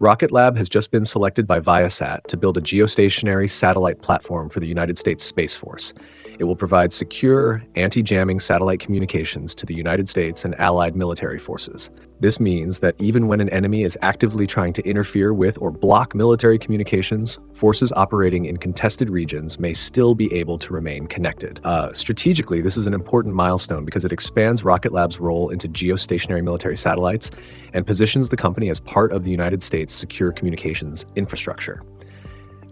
Rocket Lab has just been selected by Viasat to build a geostationary satellite platform for the United States Space Force. It will provide secure, anti-jamming satellite communications to the United States and allied military forces. This means that even when an enemy is actively trying to interfere with or block military communications, forces operating in contested regions may still be able to remain connected. Strategically, this is an important milestone because it expands Rocket Lab's role into geostationary military satellites and positions the company as part of the United States' secure communications infrastructure.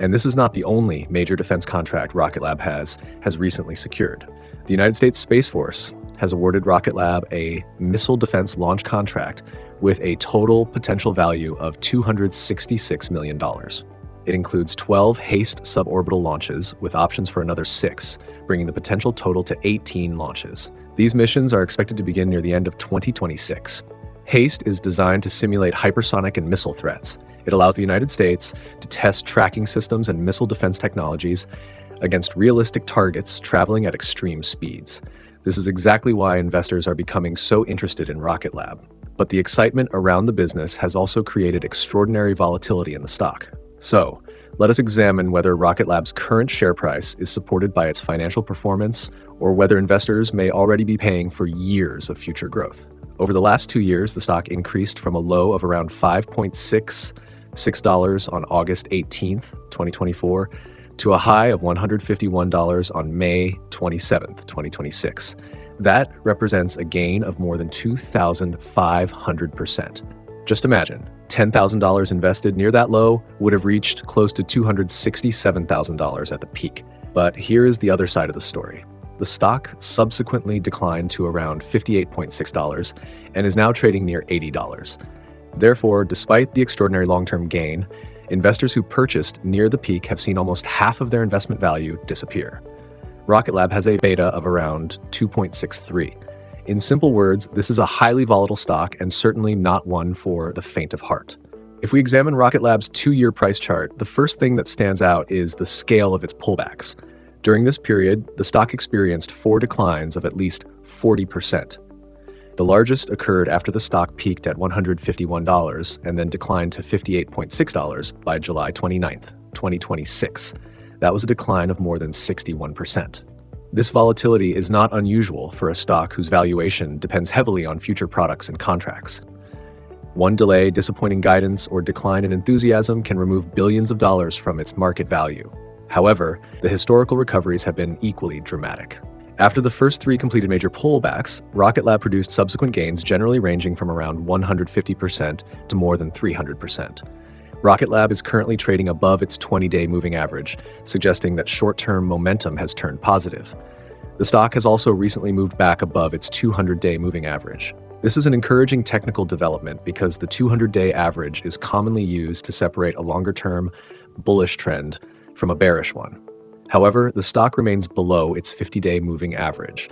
And this is not the only major defense contract Rocket Lab has recently secured. The United States Space Force has awarded Rocket Lab a missile defense launch contract with a total potential value of $266 million. It includes 12 HASTE suborbital launches with options for another 6, bringing the potential total to 18 launches. These missions are expected to begin near the end of 2026. HASTE is designed to simulate hypersonic and missile threats. It allows the United States to test tracking systems and missile defense technologies against realistic targets traveling at extreme speeds. This is exactly why investors are becoming so interested in Rocket Lab. But the excitement around the business has also created extraordinary volatility in the stock. So, let us examine whether Rocket Lab's current share price is supported by its financial performance or whether investors may already be paying for years of future growth. Over the last 2 years, the stock increased from a low of around $5.66 on August 18th, 2024, to a high of $151 on May 27th, 2026. That represents a gain of more than 2,500%. Just imagine, $10,000 invested near that low would have reached close to $267,000 at the peak. But here is the other side of the story. The stock subsequently declined to around $58.6 and is now trading near $80. Therefore, despite the extraordinary long-term gain, investors who purchased near the peak have seen almost half of their investment value disappear. Rocket Lab has a beta of around 2.63. In simple words, this is a highly volatile stock and certainly not one for the faint of heart. If we examine Rocket Lab's 2-year price chart, the first thing that stands out is the scale of its pullbacks. During this period, the stock experienced 4 declines of at least 40%. The largest occurred after the stock peaked at $151 and then declined to $58.6 by July 29th, 2026. That was a decline of more than 61%. This volatility is not unusual for a stock whose valuation depends heavily on future products and contracts. One delay, disappointing guidance, or decline in enthusiasm can remove billions of dollars from its market value. However, the historical recoveries have been equally dramatic. After the first 3 completed major pullbacks, Rocket Lab produced subsequent gains generally ranging from around 150% to more than 300%. Rocket Lab is currently trading above its 20-day moving average, suggesting that short-term momentum has turned positive. The stock has also recently moved back above its 200-day moving average. This is an encouraging technical development because the 200-day average is commonly used to separate a longer-term bullish trend from a bearish one. However, the stock remains below its 50-day moving average.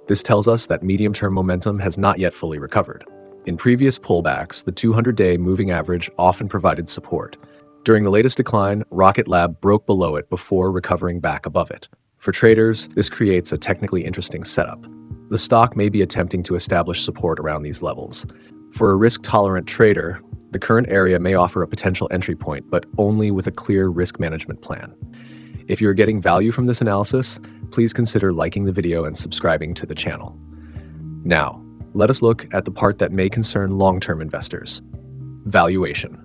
This tells us that medium-term momentum has not yet fully recovered. In previous pullbacks, the 200-day moving average often provided support. During the latest decline, Rocket Lab broke below it before recovering back above it. For traders, this creates a technically interesting setup. The stock may be attempting to establish support around these levels. For a risk-tolerant trader, the current area may offer a potential entry point, but only with a clear risk management plan. If you're getting value from this analysis, please consider liking the video and subscribing to the channel. Now, let us look at the part that may concern long-term investors. Valuation.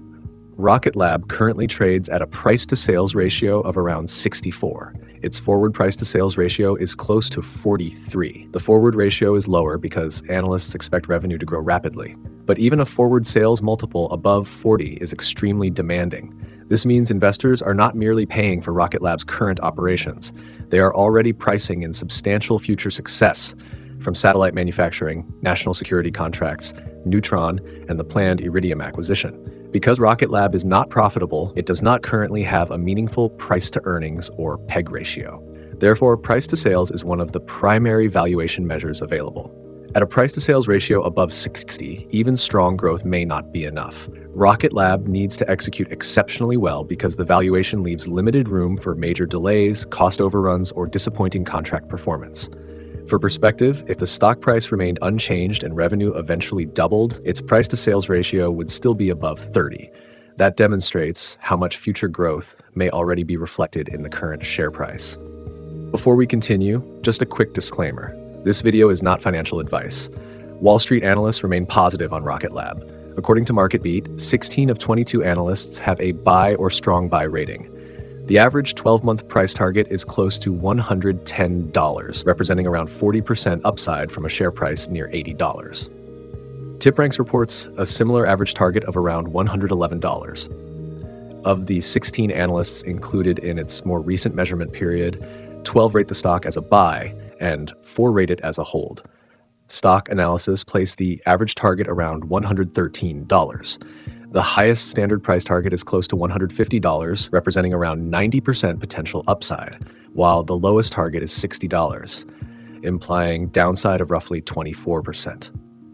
Rocket Lab currently trades at a price-to-sales ratio of around 64. Its forward price-to-sales ratio is close to 43. The forward ratio is lower because analysts expect revenue to grow rapidly. But even a forward sales multiple above 40 is extremely demanding. This means investors are not merely paying for Rocket Lab's current operations. They are already pricing in substantial future success from satellite manufacturing, national security contracts, Neutron, and the planned Iridium acquisition. Because Rocket Lab is not profitable, it does not currently have a meaningful price-to-earnings or PEG ratio. Therefore, price-to-sales is one of the primary valuation measures available. At a price-to-sales ratio above 60, even strong growth may not be enough. Rocket Lab needs to execute exceptionally well because the valuation leaves limited room for major delays, cost overruns, or disappointing contract performance. For perspective, if the stock price remained unchanged and revenue eventually doubled, its price-to-sales ratio would still be above 30. That demonstrates how much future growth may already be reflected in the current share price. Before we continue, just a quick disclaimer. This video is not financial advice. Wall Street analysts remain positive on Rocket Lab. According to MarketBeat, 16 of 22 analysts have a buy or strong buy rating. The average 12-month price target is close to $110, representing around 40% upside from a share price near $80. TipRanks reports a similar average target of around $111. Of the 16 analysts included in its more recent measurement period, 12 rate the stock as a buy and 4 rate it as a hold. Stock Analysis placed the average target around $113. The highest standard price target is close to $150, representing around 90% potential upside, while the lowest target is $60, implying downside of roughly 24%.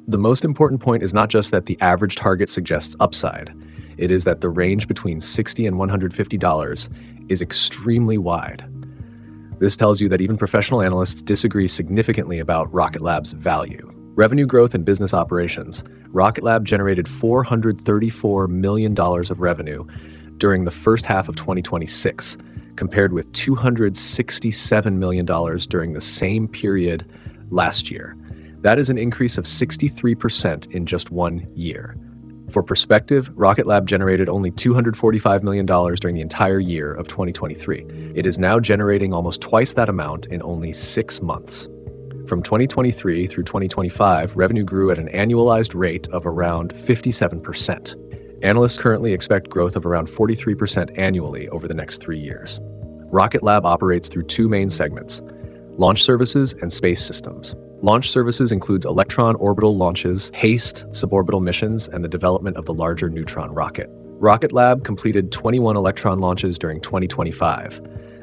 The most important point is not just that the average target suggests upside, it is that the range between $60 and $150 is extremely wide. This tells you that even professional analysts disagree significantly about Rocket Lab's value. Revenue growth and business operations. Rocket Lab generated $434 million of revenue during the first half of 2026, compared with $267 million during the same period last year. That is an increase of 63% in just 1 year. For perspective, Rocket Lab generated only $245 million during the entire year of 2023. It is now generating almost twice that amount in only 6 months. From 2023 through 2025, revenue grew at an annualized rate of around 57%. Analysts currently expect growth of around 43% annually over the next 3 years. Rocket Lab operates through 2 main segments: launch services and space systems. Launch services includes Electron orbital launches, HASTE suborbital missions, and the development of the larger Neutron rocket. Rocket Lab completed 21 Electron launches during 2025.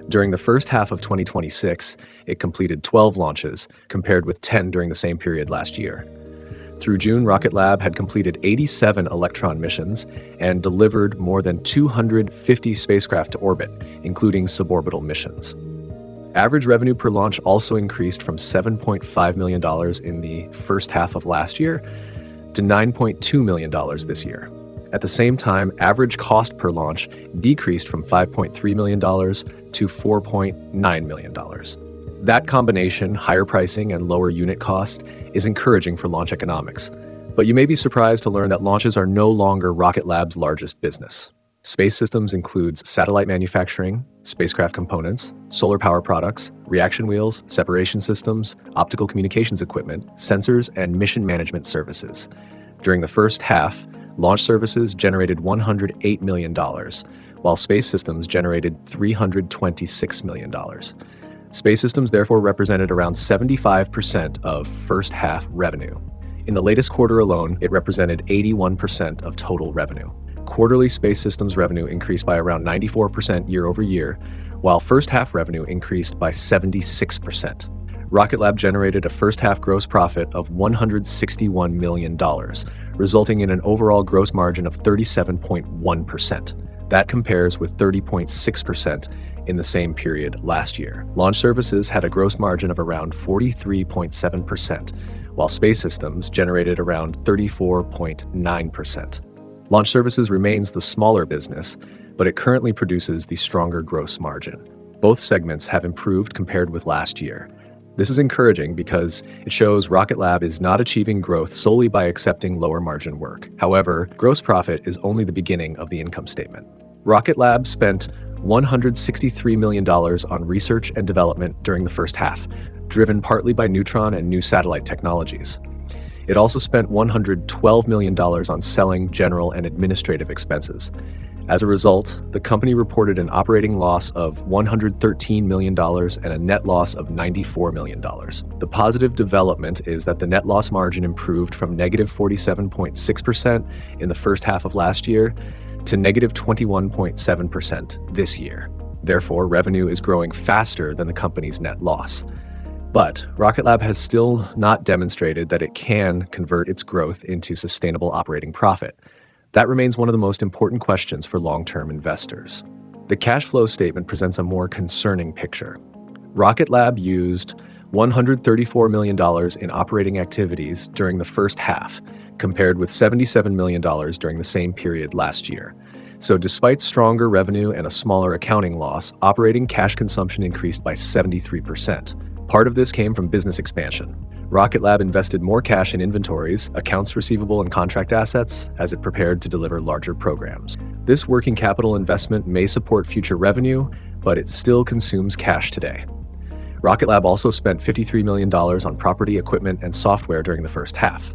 During the first half of 2026, it completed 12 launches, compared with 10 during the same period last year. Through June, Rocket Lab had completed 87 Electron missions and delivered more than 250 spacecraft to orbit, including suborbital missions. Average revenue per launch also increased from $7.5 million in the first half of last year to $9.2 million this year. At the same time, average cost per launch decreased from $5.3 million to $4.9 million. That combination, higher pricing and lower unit cost, is encouraging for launch economics. But you may be surprised to learn that launches are no longer Rocket Lab's largest business. Space systems includes satellite manufacturing, spacecraft components, solar power products, reaction wheels, separation systems, optical communications equipment, sensors, and mission management services. During the first half, launch services generated $108 million, while space systems generated $326 million. Space systems therefore represented around 75% of first half revenue. In the latest quarter alone, it represented 81% of total revenue. Quarterly space systems revenue increased by around 94% year over year, while first half revenue increased by 76%. Rocket Lab generated a first half gross profit of $161 million, resulting in an overall gross margin of 37.1%. That compares with 30.6% in the same period last year. Launch services had a gross margin of around 43.7%, while space systems generated around 34.9%. Launch services remains the smaller business, but it currently produces the stronger gross margin. Both segments have improved compared with last year. This is encouraging because it shows Rocket Lab is not achieving growth solely by accepting lower margin work. However, gross profit is only the beginning of the income statement. Rocket Lab spent $163 million on research and development during the first half, driven partly by Neutron and new satellite technologies. It also spent $112 million on selling, general, and administrative expenses. As a result, the company reported an operating loss of $113 million and a net loss of $94 million. The positive development is that the net loss margin improved from negative 47.6% in the first half of last year to negative 21.7% this year. Therefore, revenue is growing faster than the company's net loss. But Rocket Lab has still not demonstrated that it can convert its growth into sustainable operating profit. That remains one of the most important questions for long-term investors. The cash flow statement presents a more concerning picture. Rocket Lab used $134 million in operating activities during the first half, compared with $77 million during the same period last year. So despite stronger revenue and a smaller accounting loss, operating cash consumption increased by 73%. Part of this came from business expansion. Rocket Lab invested more cash in inventories, accounts receivable, and contract assets as it prepared to deliver larger programs. This working capital investment may support future revenue, but it still consumes cash today. Rocket Lab also spent $53 million on property, equipment, and software during the first half.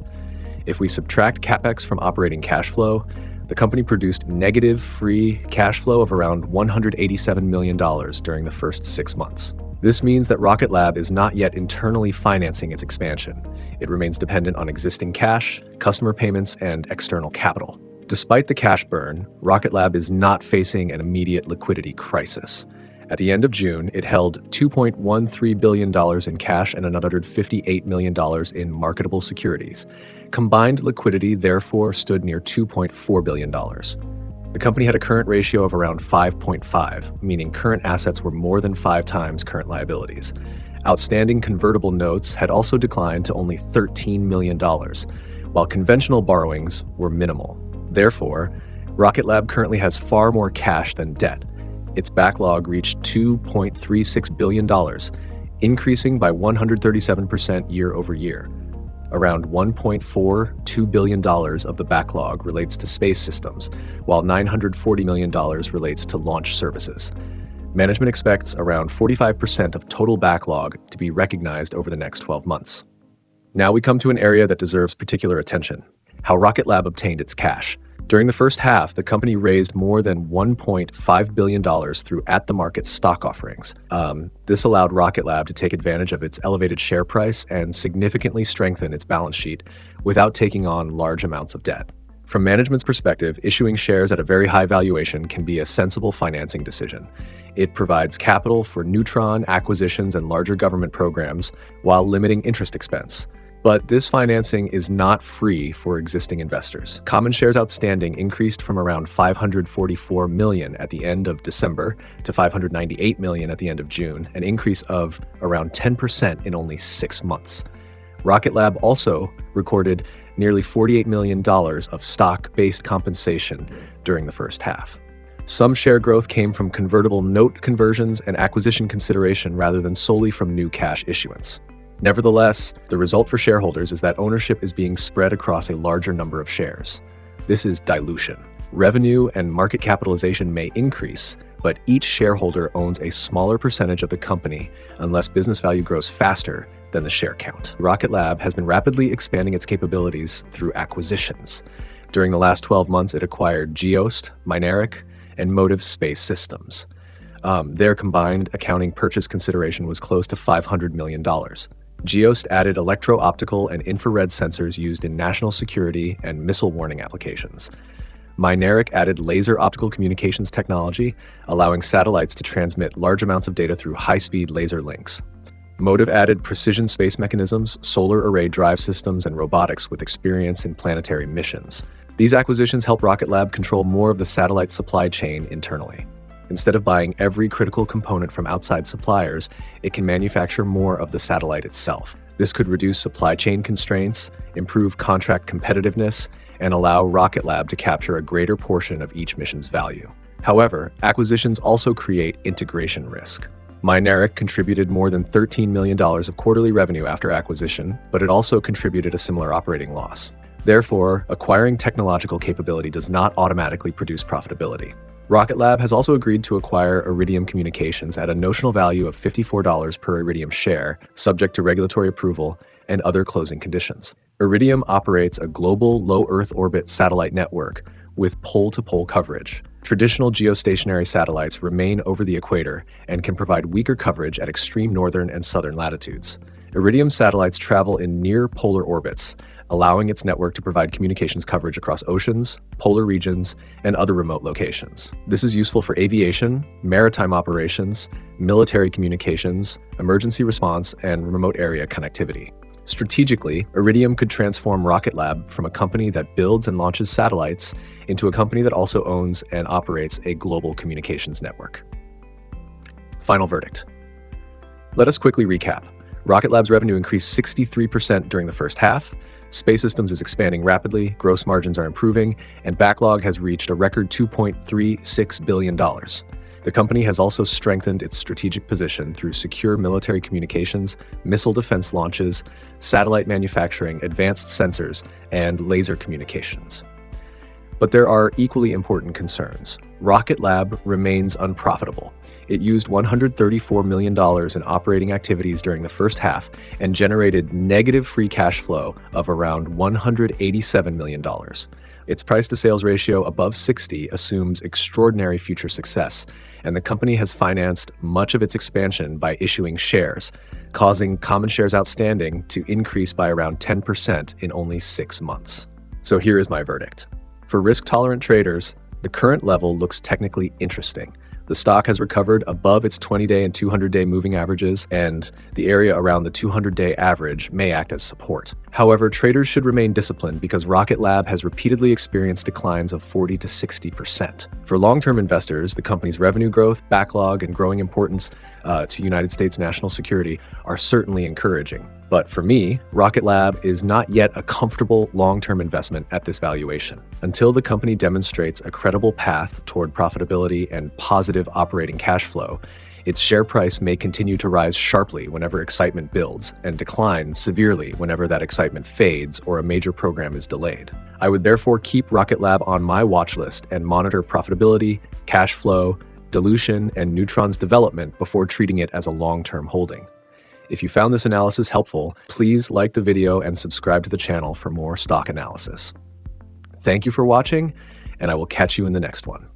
If we subtract CapEx from operating cash flow, the company produced negative free cash flow of around $187 million during the first 6 months. This means that Rocket Lab is not yet internally financing its expansion. It remains dependent on existing cash, customer payments, and external capital. Despite the cash burn, Rocket Lab is not facing an immediate liquidity crisis. At the end of June, it held $2.13 billion in cash and another $58 million in marketable securities. Combined liquidity, therefore, stood near $2.4 billion. The company had a current ratio of around 5.5, meaning current assets were more than 5 times current liabilities. Outstanding convertible notes had also declined to only $13 million, while conventional borrowings were minimal. Therefore, Rocket Lab currently has far more cash than debt. Its backlog reached $2.36 billion, increasing by 137% year over year. Around $1.42 billion of the backlog relates to space systems, while $940 million relates to launch services. Management expects around 45% of total backlog to be recognized over the next 12 months. Now we come to an area that deserves particular attention: how Rocket Lab obtained its cash. During the first half, the company raised more than $1.5 billion through at-the-market stock offerings. This allowed Rocket Lab to take advantage of its elevated share price and significantly strengthen its balance sheet without taking on large amounts of debt. From management's perspective, issuing shares at a very high valuation can be a sensible financing decision. It provides capital for Neutron acquisitions and larger government programs while limiting interest expense. But this financing is not free for existing investors. Common shares outstanding increased from around 544 million at the end of December to 598 million at the end of June, an increase of around 10% in only 6 months. Rocket Lab also recorded nearly $48 million of stock-based compensation during the first half. Some share growth came from convertible note conversions and acquisition consideration rather than solely from new cash issuance. Nevertheless, the result for shareholders is that ownership is being spread across a larger number of shares. This is dilution. Revenue and market capitalization may increase, but each shareholder owns a smaller percentage of the company unless business value grows faster than the share count. Rocket Lab has been rapidly expanding its capabilities through acquisitions. During the last 12 months, it acquired Geost, Mynaric, and Motive Space Systems. Their combined accounting purchase consideration was close to $500 million. Geost added electro-optical and infrared sensors used in national security and missile warning applications. Mynaric added laser optical communications technology, allowing satellites to transmit large amounts of data through high-speed laser links. Motive added precision space mechanisms, solar array drive systems, and robotics with experience in planetary missions. These acquisitions help Rocket Lab control more of the satellite supply chain internally. Instead of buying every critical component from outside suppliers, it can manufacture more of the satellite itself. This could reduce supply chain constraints, improve contract competitiveness, and allow Rocket Lab to capture a greater portion of each mission's value. However, acquisitions also create integration risk. Mynaric contributed more than $13 million of quarterly revenue after acquisition, but it also contributed a similar operating loss. Therefore, acquiring technological capability does not automatically produce profitability. Rocket Lab has also agreed to acquire Iridium Communications at a notional value of $54 per Iridium share, subject to regulatory approval and other closing conditions. Iridium operates a global low Earth orbit satellite network with pole-to-pole coverage. Traditional geostationary satellites remain over the equator and can provide weaker coverage at extreme northern and southern latitudes. Iridium satellites travel in near polar orbits, allowing its network to provide communications coverage across oceans, polar regions, and other remote locations. This is useful for aviation, maritime operations, military communications, emergency response, and remote area connectivity. Strategically, Iridium could transform Rocket Lab from a company that builds and launches satellites into a company that also owns and operates a global communications network. Final verdict. Let us quickly recap. Rocket Lab's revenue increased 63% during the first half. Space Systems is expanding rapidly, gross margins are improving, and backlog has reached a record $2.36 billion. The company has also strengthened its strategic position through secure military communications, missile defense launches, satellite manufacturing, advanced sensors, and laser communications. But there are equally important concerns. Rocket Lab remains unprofitable. It used $134 million in operating activities during the first half and generated negative free cash flow of around $187 million. Its price-to-sales ratio above 60 assumes extraordinary future success, and the company has financed much of its expansion by issuing shares, causing common shares outstanding to increase by around 10% in only 6 months. So here is my verdict. For risk-tolerant traders, the current level looks technically interesting. The stock has recovered above its 20-day and 200-day moving averages, and the area around the 200-day average may act as support. However, traders should remain disciplined because Rocket Lab has repeatedly experienced declines of 40 to 60%. For long-term investors, the company's revenue growth, backlog, and growing importance to United States national security are certainly encouraging. But for me, Rocket Lab is not yet a comfortable long-term investment at this valuation. Until the company demonstrates a credible path toward profitability and positive operating cash flow, its share price may continue to rise sharply whenever excitement builds and decline severely whenever that excitement fades or a major program is delayed. I would therefore keep Rocket Lab on my watch list and monitor profitability, cash flow, dilution, and Neutron's development before treating it as a long-term holding. If you found this analysis helpful, please like the video and subscribe to the channel for more stock analysis. Thank you for watching, and I will catch you in the next one.